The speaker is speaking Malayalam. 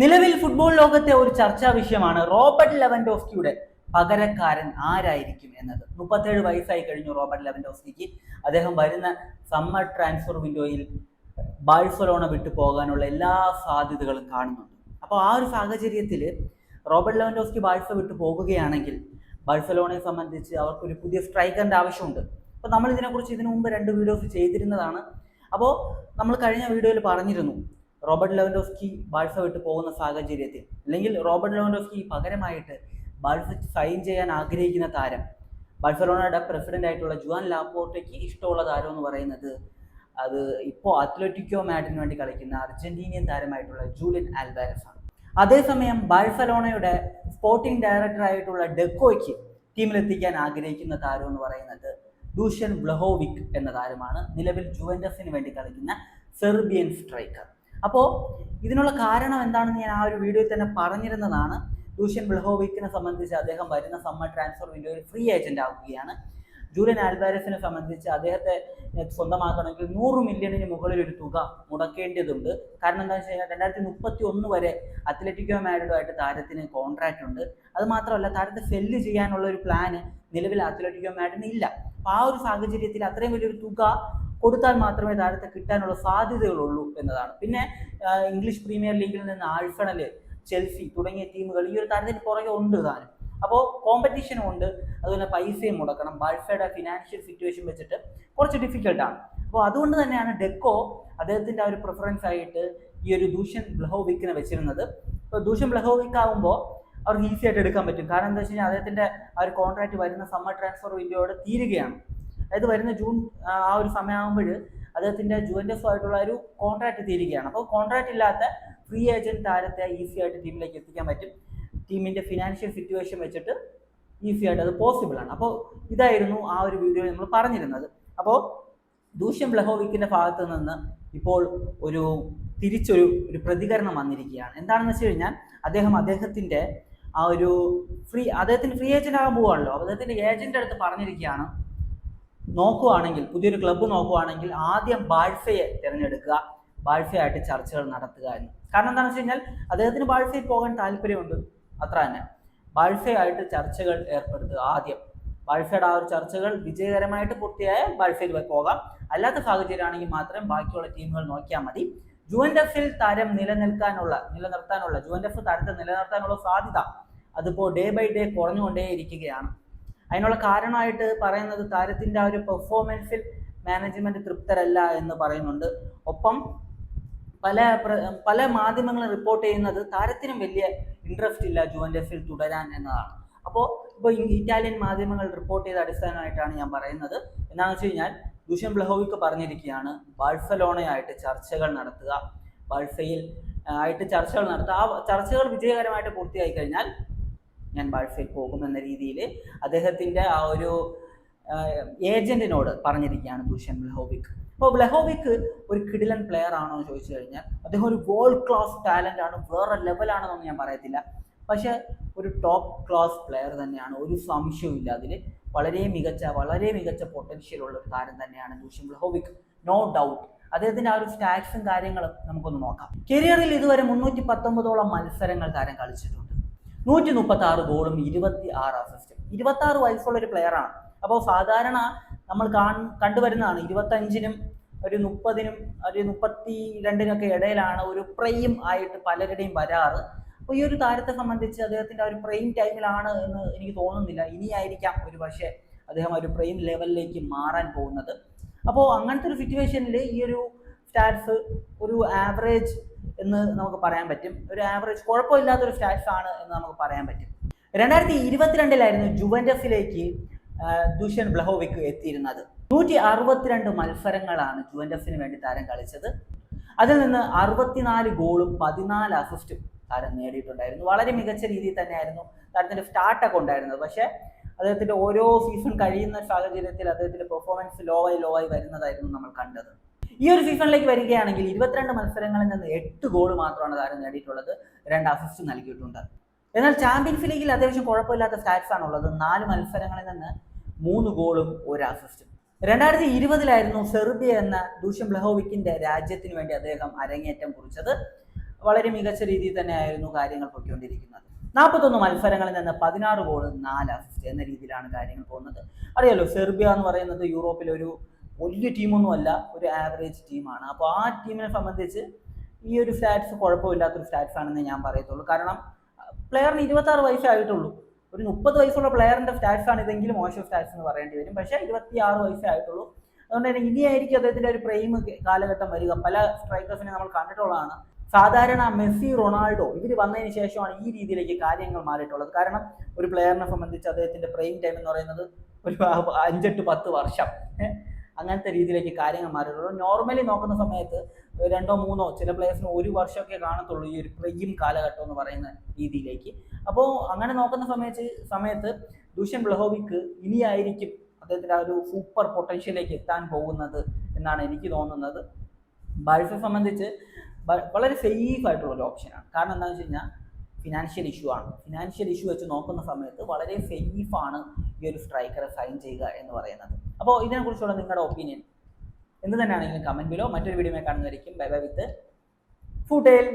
നിലവിൽ ഫുട്ബോൾ ലോകത്തെ ഒരു ചർച്ചാ വിഷയമാണ് റോബർട്ട് ലെവൻഡോസ്കിയുടെ പകരക്കാരൻ ആരായിരിക്കും എന്നത്. 37 വയസ്സായി കഴിഞ്ഞു റോബർട്ട് ലെവൻഡോസ്കിക്ക്. അദ്ദേഹം വരുന്ന സമ്മർ ട്രാൻസ്ഫർ വിൻഡോയിൽ ബാഴ്സലോണ വിട്ടു പോകാനുള്ള എല്ലാ സാധ്യതകളും കാണുന്നുണ്ട്. അപ്പോൾ ആ ഒരു സാഹചര്യത്തിൽ റോബർട്ട് ലെവൻഡോസ്കി ബാഴ്സ വിട്ടു പോകുകയാണെങ്കിൽ ബാഴ്സലോണയെ സംബന്ധിച്ച് അവർക്കൊരു പുതിയ സ്ട്രൈക്കറിൻ്റെ ആവശ്യമുണ്ട്. അപ്പോൾ നമ്മൾ ഇതിനെക്കുറിച്ച് ഇതിനു മുമ്പ് 2 വീഡിയോസ് ചെയ്തിരുന്നതാണ്. അപ്പോൾ നമ്മൾ കഴിഞ്ഞ വീഡിയോയിൽ പറഞ്ഞിരുന്നു, റോബർട്ട് ലെവൻഡോസ്കി ബാഴ്സ വിട്ട് പോകുന്ന സാഹചര്യത്തിൽ അല്ലെങ്കിൽ റോബർട്ട് ലെവൻഡോസ്കി പകരമായിട്ട് ബാഴ്സ സൈൻ ചെയ്യാൻ ആഗ്രഹിക്കുന്ന താരം, ബാഴ്സലോണയുടെ പ്രസിഡന്റ് ആയിട്ടുള്ള ജുവാൻ ലാപ്പോർട്ടയ്ക്ക് ഇഷ്ടമുള്ള താരം എന്ന് പറയുന്നത് അത് ഇപ്പോൾ അത്ലറ്റിക്കോ മാഡ്രിഡിന് വേണ്ടി കളിക്കുന്ന അർജന്റീനിയൻ താരമായിട്ടുള്ള ജൂലിയൻ ആൽവാരസ് ആണ്. അതേസമയം ബാഴ്സലോണയുടെ സ്പോർട്ടിംഗ് ഡയറക്ടറായിട്ടുള്ള ഡെക്കോയ്ക്ക് ടീമിലെത്തിക്കാൻ ആഗ്രഹിക്കുന്ന താരം എന്ന് പറയുന്നത് ഡൂഷൻ വ്ലഹോവിക് എന്ന താരമാണ്, നിലവിൽ ജുവന്റസിന് വേണ്ടി കളിക്കുന്ന സെർബിയൻ സ്ട്രൈക്കർ. അപ്പോൾ ഇതിനുള്ള കാരണം എന്താണെന്ന് ഞാൻ ആ ഒരു വീഡിയോയിൽ തന്നെ പറഞ്ഞിരുന്നതാണ്. ഡൂഷൻ വ്ലഹോവിക്കിനെ സംബന്ധിച്ച് അദ്ദേഹം വരുന്ന സമ്മർ ട്രാൻസ്ഫർ വിൻഡോയിൽ ഫ്രീ ഏജന്റ് ആവുകയാണ്. ജൂലിയൻ ആൽവാരസിനെ സംബന്ധിച്ച് അദ്ദേഹത്തെ സ്വന്തമാക്കണമെങ്കിൽ 100 മില്യണിന് മുകളിൽ ഒരു തുക മുടക്കേണ്ടതുണ്ട്. കാരണം എന്താണെന്ന് വെച്ച് കഴിഞ്ഞാൽ 2031 വരെ അത്ലറ്റിക്കോ മാഡ്രിഡുമായിട്ട് താരത്തിന് കോൺട്രാക്റ്റ് ഉണ്ട്. അത് മാത്രമല്ല, താരത്തെ സെല്ല് ചെയ്യാനുള്ള ഒരു പ്ലാന് നിലവിൽ അത്ലറ്റിക്കോ മാഡ്രിഡിന് ഇല്ല. അപ്പോൾ ആ ഒരു സാഹചര്യത്തിൽ അത്രയും വലിയൊരു തുക കൊടുത്താൽ മാത്രമേ താരത്തെ കിട്ടാനുള്ള സാധ്യതകളുള്ളൂ എന്നതാണ്. പിന്നെ ഇംഗ്ലീഷ് പ്രീമിയർ ലീഗിൽ നിന്ന് ആഴ്സണൽ, ചെൽസി തുടങ്ങിയ ടീമുകൾ ഈ ഒരു താരത്തിന് പുറകെ ഉണ്ട് താനും. അപ്പോൾ കോമ്പറ്റീഷനും ഉണ്ട്, അതുപോലെ പൈസയും മുടക്കണം. ബാഴ്സയുടെ ഫിനാൻഷ്യൽ സിറ്റുവേഷൻ വെച്ചിട്ട് കുറച്ച് ഡിഫിക്കൽട്ടാണ്. അപ്പോൾ അതുകൊണ്ട് തന്നെയാണ് ഡെക്കോ അദ്ദേഹത്തിൻ്റെ ആ ഒരു പ്രിഫറൻസ് ആയിട്ട് ഈ ഒരു ദൂഷൻ വ്ലഹോവിക്കിനെ വെച്ചിരുന്നത്. ഇപ്പോൾ ദൂഷൻ വ്ലഹോവിക് ആകുമ്പോൾ അവർക്ക് ഈസി ആയിട്ട് എടുക്കാൻ പറ്റും. കാരണം എന്താ വെച്ച് കഴിഞ്ഞാൽ അദ്ദേഹത്തിൻ്റെ ആ ഒരു കോൺട്രാക്റ്റ് വരുന്ന സമ്മർ ട്രാൻസ്ഫർ വിൻഡോയോട് തീരുകയാണ്. അതായത് വരുന്ന ജൂൺ ആ ഒരു സമയമാകുമ്പോൾ അദ്ദേഹത്തിൻ്റെ ജുവന്റസുമായിട്ടുള്ള ഒരു കോൺട്രാക്റ്റ് തീരുകയാണ്. അപ്പോൾ കോൺട്രാക്റ്റ് ഇല്ലാത്ത ഫ്രീ ഏജന്റ് താരത്തെ ഈസി ആയിട്ട് ടീമിലേക്ക് എത്തിക്കാൻ പറ്റും. ടീമിൻ്റെ ഫിനാൻഷ്യൽ സിറ്റുവേഷൻ വെച്ചിട്ട് ഈസി ആയിട്ട് അത് പോസിബിൾ ആണ്. അപ്പോൾ ഇതായിരുന്നു ആ ഒരു വീഡിയോയിൽ നമ്മൾ പറഞ്ഞിരുന്നത്. അപ്പോൾ ദൂഷ്യൻ വ്ലഹോവിക്കിൻ്റെ ഭാഗത്ത് നിന്ന് ഇപ്പോൾ തിരിച്ചൊരു പ്രതികരണം വന്നിരിക്കുകയാണ്. എന്താണെന്ന് വെച്ച് കഴിഞ്ഞാൽ അദ്ദേഹത്തിൻ്റെ ആ ഒരു അദ്ദേഹത്തിന് ഫ്രീ ഏജന്റ് ആകാൻ പോവുകയാണല്ലോ. അദ്ദേഹത്തിൻ്റെ ഏജന്റ് അടുത്ത് പറഞ്ഞിരിക്കുകയാണ്, നോക്കുവാണെങ്കിൽ പുതിയൊരു ക്ലബ്ബ് നോക്കുവാണെങ്കിൽ ആദ്യം ബാഴ്സയെ തിരഞ്ഞെടുക്കുക, ബാഴ്സയായിട്ട് ചർച്ചകൾ നടത്തുക എന്ന്. കാരണം എന്താണെന്ന് വെച്ച് കഴിഞ്ഞാൽ അദ്ദേഹത്തിന് ബാഴ്സയിൽ പോകാൻ താല്പര്യമുണ്ട്, അത്ര തന്നെ. ബാഴ്സയായിട്ട് ചർച്ചകൾ ഏർപ്പെടുത്തുക ആദ്യം. ബാഴ്സയുടെ ആ ഒരു ചർച്ചകൾ വിജയകരമായിട്ട് പൂർത്തിയായ ബാഴ്സയിൽ പോകാം. അല്ലാത്ത സാഹചര്യമാണെങ്കിൽ മാത്രം ബാക്കിയുള്ള ടീമുകൾ നോക്കിയാൽ മതി. ജുവന്റസിൽ താരം നിലനിർത്താനുള്ള ജുവന്റസ് താരത്തെ നിലനിർത്താനുള്ള സാധ്യത അതിപ്പോൾ ഡേ ബൈ ഡേ കുറഞ്ഞുകൊണ്ടേയിരിക്കുകയാണ്. അതിനുള്ള കാരണമായിട്ട് പറയുന്നത് താരത്തിൻ്റെ ആ ഒരു പെർഫോമൻസിൽ മാനേജ്മെന്റ് തൃപ്തരല്ല എന്ന് പറയുന്നുണ്ട്. ഒപ്പം പല മാധ്യമങ്ങളും റിപ്പോർട്ട് ചെയ്യുന്നത് താരത്തിനും വലിയ ഇൻട്രസ്റ്റ് ഇല്ല ജുവന്റസിൽ തുടരാൻ എന്നതാണ്. ഇപ്പോൾ ഇറ്റാലിയൻ മാധ്യമങ്ങൾ റിപ്പോർട്ട് ചെയ്ത അടിസ്ഥാനമായിട്ടാണ് ഞാൻ പറയുന്നത്. എന്താണെന്ന് വെച്ച് കഴിഞ്ഞാൽ ദൂഷൻ വ്ലഹോവിക്ക് പറഞ്ഞിരിക്കുകയാണ്, ബാഴ്സലോണയായിട്ട് ചർച്ചകൾ നടത്തുക, ബാഴ്സയിൽ ആയിട്ട് ചർച്ചകൾ നടത്തുക. ആ ചർച്ചകൾ വിജയകരമായിട്ട് പൂർത്തിയായി കഴിഞ്ഞാൽ ഞാൻ ബാഴ്സയിൽ പോകുമെന്ന രീതിയിൽ അദ്ദേഹത്തിൻ്റെ ആ ഒരു ഏജന്റിനോട് പറഞ്ഞിരിക്കുകയാണ് ദൂഷൻ വ്ലഹോവിക്. അപ്പോൾ വ്ലഹോവിക് ഒരു കിടിലൻ പ്ലെയർ ആണോ എന്ന് ചോദിച്ചു കഴിഞ്ഞാൽ അദ്ദേഹം ഒരു വേൾഡ് ക്ലാസ് ടാലൻ്റ് ആണ്, വേറെ ലെവലാണെന്നൊന്നും ഞാൻ പറയത്തില്ല. പക്ഷേ ഒരു ടോപ്പ് ക്ലാസ് പ്ലെയർ തന്നെയാണ്, ഒരു സംശയവും അതിൽ. വളരെ മികച്ച പൊട്ടൻഷ്യൽ ഉള്ള ഒരു താരം തന്നെയാണ് ദൂഷൻ വ്ലഹോവിക്, നോ ഡൗട്ട്. അദ്ദേഹത്തിൻ്റെ ആ ഒരു സ്റ്റാറ്റ്സും കാര്യങ്ങളും നമുക്കൊന്ന് നോക്കാം. കരിയറിൽ ഇതുവരെ 319ഓളം മത്സരങ്ങൾ താരം കളിച്ചിട്ടുണ്ട്. 136 ഗോളും 26 അസിസ്റ്റും. 26 വയസ്സുള്ള ഒരു പ്ലെയറാണ്. അപ്പോൾ സാധാരണ നമ്മൾ കണ്ടുവരുന്നതാണ് 25-നും ഒരു 30-നും ഒരു 32-നൊക്കെ ഇടയിലാണ് ഒരു പ്രൈം ആയിട്ട് പലരുടെയും വരാറ്. അപ്പോൾ ഈ ഒരു താരത്തെ സംബന്ധിച്ച് അദ്ദേഹത്തിൻ്റെ ആ ഒരു പ്രൈം ടൈമിലാണ് എന്ന് എനിക്ക് തോന്നുന്നില്ല. ഇനിയായിരിക്കാം ഒരു പക്ഷേ അദ്ദേഹം ഒരു പ്രൈം ലെവലിലേക്ക് മാറാൻ പോകുന്നത്. അപ്പോൾ അങ്ങനത്തെ ഒരു സിറ്റുവേഷനിൽ ഈ ഒരു സ്റ്റാറ്റ്സ് ഒരു ആവറേജ് എന്ന് നമുക്ക് പറയാൻ പറ്റും. ഒരു ആവറേജ് കുഴപ്പമില്ലാത്തൊരു സ്റ്റാറ്റ്സ് ആണ് എന്ന് നമുക്ക് പറയാൻ പറ്റും. 2022 ജുവന്റസിലേക്ക് ദൂഷൻ വ്ലഹോവിക് എത്തിയിരുന്നത്. 162 മത്സരങ്ങളാണ് ജുവന്റസിന് വേണ്ടി താരം കളിച്ചത്. അതിൽ നിന്ന് 64 ഗോളും 14 അസിസ്റ്റും താരം നേടിയിട്ടുണ്ടായിരുന്നു. വളരെ മികച്ച രീതിയിൽ തന്നെയായിരുന്നു താരത്തിൻ്റെ സ്റ്റാർട്ടൊക്കെ ഉണ്ടായിരുന്നത്. പക്ഷേ അദ്ദേഹത്തിൻ്റെ ഓരോ സീസൺ കഴിയുന്ന സാഹചര്യത്തിൽ അദ്ദേഹത്തിൻ്റെ പെർഫോമൻസ് ലോ ആയി വരുന്നതായിരുന്നു നമ്മൾ കണ്ടത്. ഈ ഒരു സീസണിലേക്ക് വരികയാണെങ്കിൽ 22 മത്സരങ്ങളിൽ നിന്ന് 8 ഗോൾ മാത്രമാണ് താരം നേടിയിട്ടുള്ളത്, 2 അസിസ്റ്റ് നൽകിയിട്ടുണ്ട്. എന്നാൽ ചാമ്പ്യൻസ് ലീഗിൽ അത്യാവശ്യം കുഴപ്പമില്ലാത്ത സ്റ്റാറ്റ്സ് ആണുള്ളത്. 4 മത്സരങ്ങളിൽ നിന്ന് 3 ഗോളും 1 അസിസ്റ്റും. 2020 സെർബിയ എന്ന ദൂഷൻ വ്ലഹോവിക്കിന്റെ രാജ്യത്തിന് വേണ്ടി അദ്ദേഹം അരങ്ങേറ്റം കുറിച്ചത്. വളരെ മികച്ച രീതിയിൽ തന്നെയായിരുന്നു കാര്യങ്ങൾ പൊയ്ക്കൊണ്ടിരിക്കുന്നത്. 41 മത്സരങ്ങളിൽ നിന്ന് 16 ഗോൾ 4 അസിസ്റ്റ് എന്ന രീതിയിലാണ് കാര്യങ്ങൾ പോകുന്നത്. അറിയാലോ, സെർബിയ എന്ന് പറയുന്നത് യൂറോപ്പിലെ ഒരു വലിയ ടീമൊന്നുമല്ല, ഒരു ആവറേജ് ടീമാണ്. അപ്പോൾ ആ ടീമിനെ സംബന്ധിച്ച് ഈ ഒരു സ്റ്റാറ്റ്സ് കുഴപ്പമില്ലാത്തൊരു സ്റ്റാറ്റ്സ് ആണെന്ന് ഞാൻ പറയത്തുള്ളൂ. കാരണം പ്ലെയറിന് 26 വയസ്സേ ആയിട്ടുള്ളൂ. ഒരു 30 വയസ്സുള്ള പ്ലെയറിന്റെ സ്റ്റാറ്റ്സ് ആണ് ഇതെങ്കിലും മോശം സ്റ്റാറ്റ്സ് എന്ന് പറയേണ്ടി വരും. പക്ഷേ 26 വയസ്സേ ആയിട്ടുള്ളൂ. അതുകൊണ്ട് തന്നെ ഇനിയായിരിക്കും അദ്ദേഹത്തിന്റെ ഒരു പ്രൈം കാലഘട്ടം വരിക. പല സ്ട്രൈക്കേഴ്സിനെ നമ്മൾ കണ്ടിട്ടുള്ളതാണ്. സാധാരണ മെസ്സി, റൊണാൾഡോ ഇവർ വന്നതിന് ശേഷമാണ് ഈ രീതിയിലേക്ക് കാര്യങ്ങൾ മാറിയിട്ടുള്ളത്. കാരണം ഒരു പ്ലെയറിനെ സംബന്ധിച്ച് അദ്ദേഹത്തിന്റെ പ്രൈം ടൈം എന്ന് പറയുന്നത് ഒരു 5 to 10 വർഷം, അങ്ങനത്തെ രീതിയിലേക്ക് കാര്യങ്ങൾ മാറിയിട്ടുള്ളൂ. നോർമലി നോക്കുന്ന സമയത്ത് 2 or 3 ചില പ്ലേയേഴ്സിന് 1 വർഷമൊക്കെ കാണത്തുള്ളൂ ഈ ഒരു പ്രൈം കാലഘട്ടം എന്ന് പറയുന്ന രീതിയിലേക്ക്. അപ്പോൾ അങ്ങനെ നോക്കുന്ന സമയത്ത് ദുഷൻ വ്ളഹോവിക് ഇനിയായിരിക്കും അദ്ദേഹത്തിന്റെ ആ ഒരു സൂപ്പർ പൊട്ടൻഷ്യലിലേക്ക് എത്താൻ പോകുന്നത് എന്നാണ് എനിക്ക് തോന്നുന്നത്. ബാഴ്സയെ സംബന്ധിച്ച് വളരെ സേഫ് ആയിട്ടുള്ള ഒരു ഓപ്ഷനാണ്. കാരണം എന്താണെന്ന് വെച്ച് കഴിഞ്ഞാൽ ഫിനാൻഷ്യൽ ഇഷ്യൂ ആണ്. ഫിനാൻഷ്യൽ ഇഷ്യൂ വെച്ച് നോക്കുന്ന സമയത്ത് വളരെ സേഫാണ് ഈ ഒരു സ്ട്രൈക്കറെ സൈൻ ചെയ്യുക എന്ന് പറയുന്നത്. അപ്പോൾ ഇതിനെക്കുറിച്ചുള്ള നിങ്ങളുടെ ഒപ്പീനിയൻ എന്ത് തന്നെയാണെങ്കിലും കമന്റ് ബിലോ. മറ്റൊരു വീഡിയോ കാണുന്നതായിരിക്കും. ബൈ ബൈ വിത്ത് ഫുട്ടേൽ.